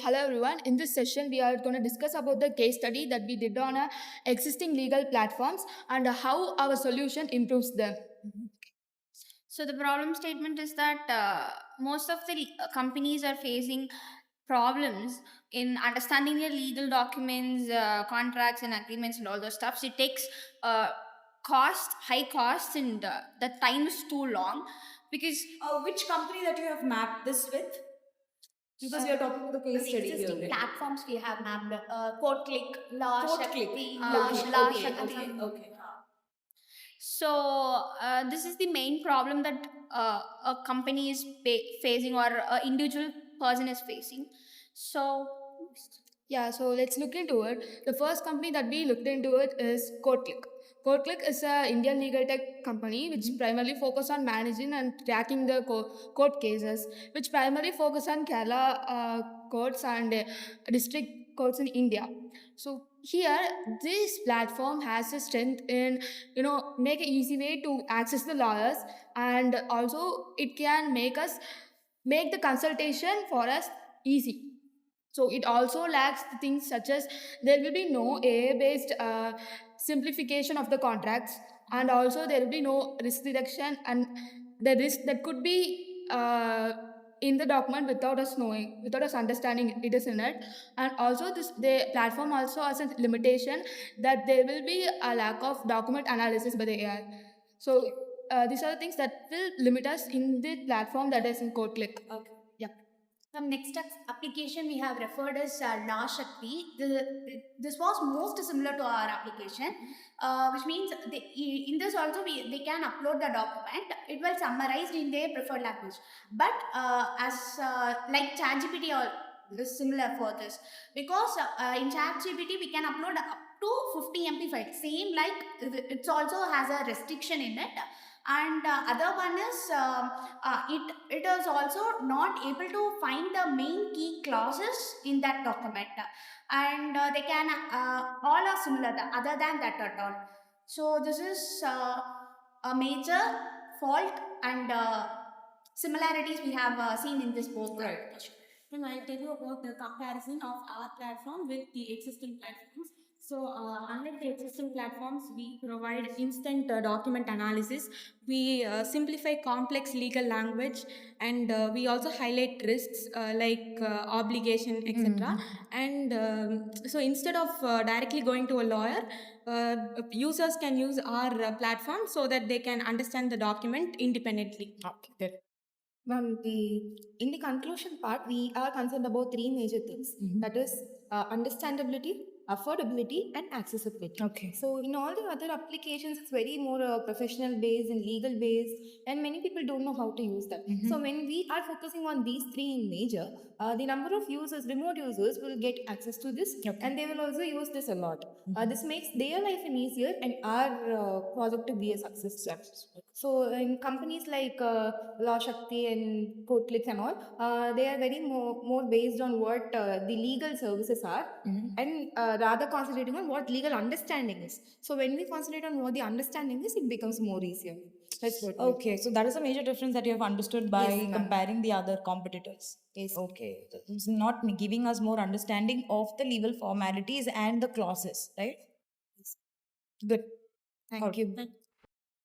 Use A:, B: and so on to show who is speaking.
A: hello everyone. In this session, we are going to discuss about the case study that we did on existing legal platforms and how our solution improves them.
B: So the problem statement is that most of the companies are facing problems in understanding their legal documents, contracts, and agreements, and all those stuff. So it takes high costs, and the time is too long because
C: Which company that you have mapped this with? Because we are talking about the case
D: The
C: study here.
D: existing
C: Right?
D: platforms we have mapped, CodeClick, La
C: CodeClick.
D: Shakti,
C: Okay.
B: So this is the main problem that a company is facing or an individual person is facing. So
A: Yeah, so let's look into it. The first company that we looked into it is CodeClick. CodeClick is an Indian legal tech company which primarily focus on managing and tracking the court cases, which primarily focus on Kerala courts and district courts in India. So here, this platform has a strength in make an easy way to access the lawyers, and also it can make the consultation for us easy. So it also lacks the things such as there will be no AI-based simplification of the contracts, and also there will be no risk reduction and the risk that could be in the document without us knowing, without us understanding it is in it. And also the platform also has a limitation that there will be a lack of document analysis by the AI. So these are the things that will limit us in the platform that is in CodeClick.
C: Okay.
A: Yeah.
D: Some next application we have referred as La Shakti. This was most similar to our application, which means in this also they can upload the document. It will summarized in their preferred language. But as like ChatGPT or is similar for this, because in ChatGPT we can upload up to 50 MB file. Same like it also has a restriction in it. And other one is it is also not able to find the main key clauses in that document, and they can all are similar other than that at all. So this is a major fault and similarities we have seen in this both
C: Right.
D: application.
E: Then I'll tell you about the comparison of our platform with the existing platforms. So, unlike the existing platforms, we provide instant document analysis. We simplify complex legal language, and we also highlight risks like obligation, etc. And so, instead of directly going to a lawyer, users can use our platform so that they can understand the document independently.
A: Okay. Good.
F: Ma'am, in the conclusion part, we are concerned about three major things. That is understandability, affordability, and accessibility.
A: Okay.
F: So, in all the other applications, it's very more professional based and legal based, and many people don't know how to use that. So, when we are focusing on these three in major, the number of users, remote users, will get access to this, and they will also use this a lot. This makes their life easier and our project to be a success. So, in companies like La Shakti and CodeClick and all, they are very more based on what the legal services are, and rather concentrating on what legal understanding is. So, when we concentrate on what the understanding is, it becomes more easier. That's what.
C: Okay, so that is a major difference that you have understood by
F: Yes, ma'am.
C: comparing the other competitors.
F: Yes.
C: Okay, it's not giving us more understanding of the legal formalities and the clauses, right? Good.
F: Thank you.